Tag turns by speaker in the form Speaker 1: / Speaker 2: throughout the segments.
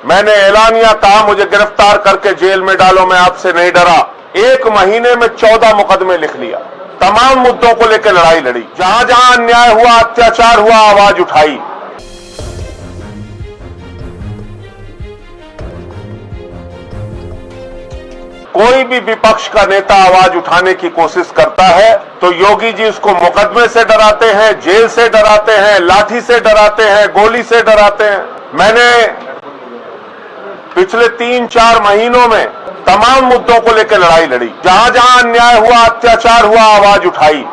Speaker 1: मैंने ऐलानिया कहा मुझे गिरफ्तार करके जेल में डालो, मैं आपसे नहीं डरा। 1 महीने में 14 मुकदमे लिख लिया, तमाम मुद्दों को लेकर लड़ाई लड़ी, जहां जहां अन्याय हुआ, अत्याचार हुआ, आवाज उठाई। कोई भी विपक्ष का नेता आवाज उठाने की कोशिश करता है तो योगी जी उसको मुकदमे से डराते हैं, जेल से डराते हैं, लाठी से डराते हैं, गोली से डराते हैं। मैंने पिछले 3-4 महीनों में तमाम मुद्दों को लेकर लड़ाई लड़ी, जहां जहां अन्याय हुआ, अत्याचार हुआ, आवाज उठाई।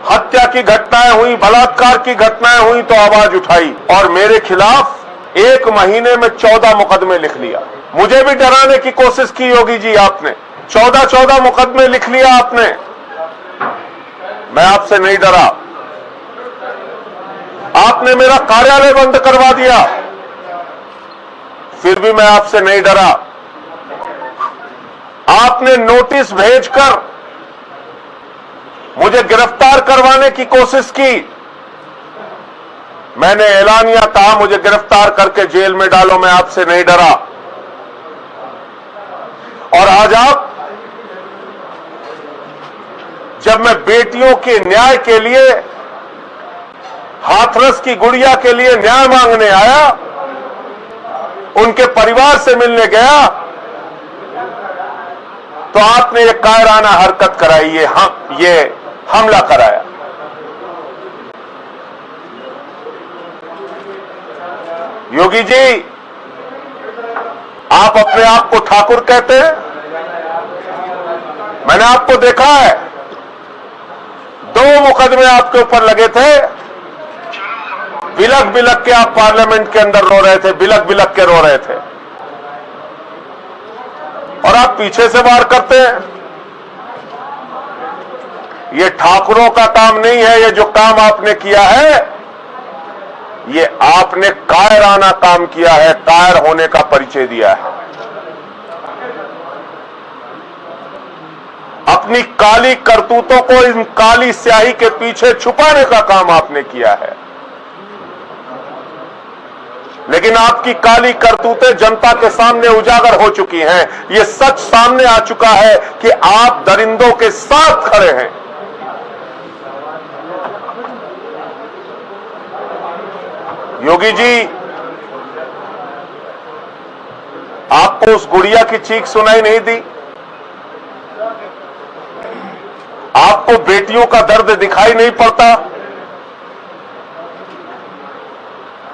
Speaker 1: हत्या की घटनाएं हुई, बलात्कार की घटनाएं हुई तो आवाज उठाई, और मेरे खिलाफ 1 महीने में 14 मुकदमे लिख लिया। मुझे भी डराने की कोशिश की योगी जी आपने, 14 मुकदमे लिख लिया आपने। मैं आपसे नहीं डरा। आपने मेरा कार्यालय बंद करवा दिया, फिर भी मैं आपसे नहीं डरा। आपने नोटिस भेजकर मुझे गिरफ्तार करवाने की कोशिश की, मैंने ऐलानिया कहा मुझे गिरफ्तार करके जेल में डालो, मैं आपसे नहीं डरा। और आज आप, जब मैं बेटियों के न्याय के लिए, हाथरस की गुड़िया के लिए न्याय मांगने आया, उनके परिवार से मिलने गया, तो आपने ये कायराना हरकत कराई, ये हमला कराया। योगी जी, आप अपने आप को ठाकुर कहते हैं, मैंने आपको देखा है, 2 मुकदमे आपके ऊपर लगे थे, बिलक बिलक के आप पार्लियामेंट के अंदर रो रहे थे, बिलक बिलक के रो रहे थे, और आप पीछे से वार करते हैं। ये ठाकुरों का काम नहीं है, ये जो काम आपने किया है, ये आपने कायराना काम किया है, कायर होने का परिचय दिया है। अपनी काली करतूतों को इन काली स्याही के पीछे छुपाने का काम आपने किया है, लेकिन आपकी काली करतूतें जनता के सामने उजागर हो चुकी हैं। ये सच सामने आ चुका है कि आप दरिंदों के साथ खड़े हैं। योगी जी, आपको उस गुड़िया की चीख सुनाई नहीं दी? आपको बेटियों का दर्द दिखाई नहीं पड़ता?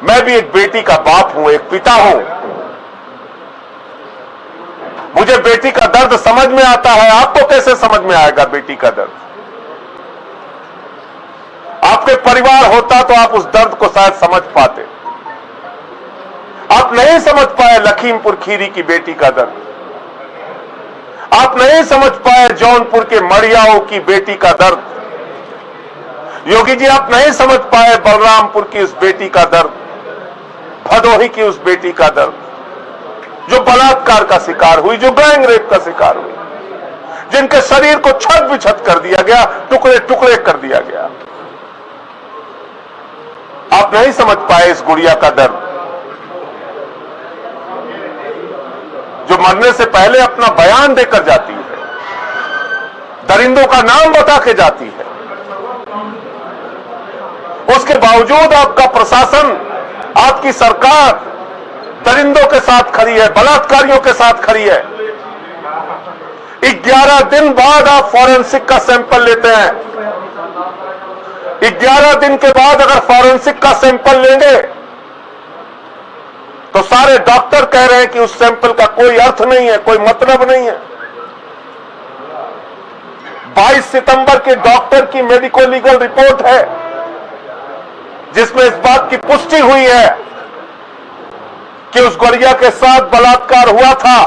Speaker 1: मैं भी एक बेटी का बाप हूं, एक पिता हूं, मुझे बेटी का दर्द समझ में आता है। आपको कैसे समझ में आएगा बेटी का दर्द? आपके परिवार होता तो आप उस दर्द को शायद समझ पाते। आप नहीं समझ पाए लखीमपुर खीरी की बेटी का दर्द, आप नहीं समझ पाए जौनपुर के मड़ियाओं की बेटी का दर्द। योगी जी, आप नहीं समझ पाए बलरामपुर की उस बेटी का दर्द, भदोही की उस बेटी का दर्द, जो बलात्कार का शिकार हुई, जो गैंग रेप का शिकार हुई, जिनके शरीर को छत बिछत कर दिया गया, टुकड़े टुकड़े कर दिया गया। आप नहीं समझ पाए इस गुड़िया का दर्द, जो मरने से पहले अपना बयान देकर जाती है, दरिंदों का नाम बता के जाती है। उसके बावजूद आपका प्रशासन, आपकी सरकार दरिंदों के साथ खड़ी है, बलात्कारियों के साथ खड़ी है। 11 दिन बाद आप फॉरेंसिक का सैंपल लेते हैं। 11 दिन के बाद अगर फॉरेंसिक का सैंपल लेंगे तो सारे डॉक्टर कह रहे हैं कि उस सैंपल का कोई अर्थ नहीं है, कोई मतलब नहीं है। 22 सितंबर के डॉक्टर की मेडिको लीगल रिपोर्ट है, जिसमें इस बात की पुष्टि हुई है कि उस गुड़िया के साथ बलात्कार हुआ था।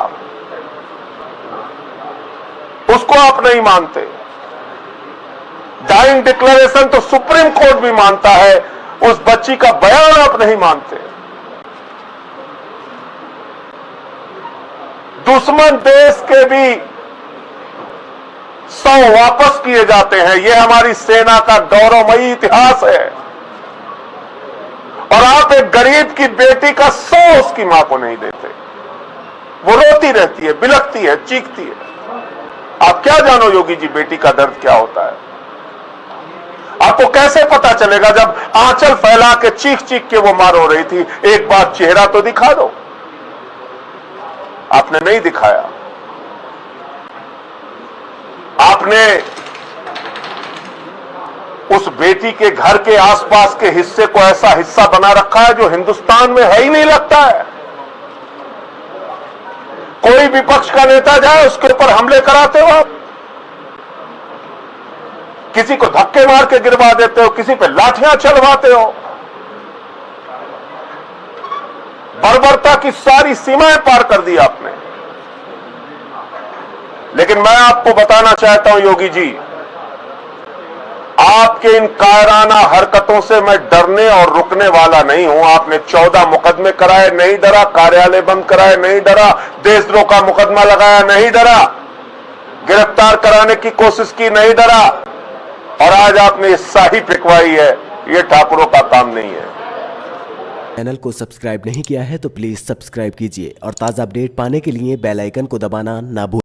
Speaker 1: उसको आप नहीं मानते। डाइंग डिक्लेरेशन तो सुप्रीम कोर्ट भी मानता है, उस बच्ची का बयान आप नहीं मानते। दुश्मन देश के भी 100 वापस किए जाते हैं, यह हमारी सेना का गौरवमयी इतिहास है। और आप एक गरीब की बेटी का 100 उसकी मां को नहीं देते। वो रोती रहती है, बिलखती है, चीखती है। आप क्या जानो योगी जी बेटी का दर्द क्या होता है? आपको कैसे पता चलेगा जब आंचल फैला के चीख चीख के वो मार हो रही थी? एक बार चेहरा तो दिखा दो। आपने नहीं दिखाया। आपने उस बेटी के घर के आसपास के हिस्से को ऐसा हिस्सा बना रखा है जो हिंदुस्तान में है ही नहीं लगता है। कोई विपक्ष का नेता जाए उसके ऊपर हमले कराते हो आप, किसी को धक्के मार के गिरवा देते हो, किसी पे लाठियां चलवाते हो। बर्बरता की सारी सीमाएं पार कर दी आपने। लेकिन मैं आपको बताना चाहता हूं योगी जी, आपके इन कायराना हरकतों से मैं डरने और रुकने वाला नहीं हूं। आपने 14 मुकदमे कराए, नहीं डरा। कार्यालय बंद कराए, नहीं डरा। देशद्रोह का मुकदमा लगाया, नहीं डरा। गिरफ्तार कराने की कोशिश की, नहीं डरा। और आज आपने ये शाही पिकवाई है। ये ठाकुरों का काम नहीं है।
Speaker 2: चैनल को सब्सक्राइब नहीं किया है तो प्लीज सब्सक्राइब कीजिए और ताज़ा अपडेट पाने के लिए बेल आइकन को दबाना ना भूलें।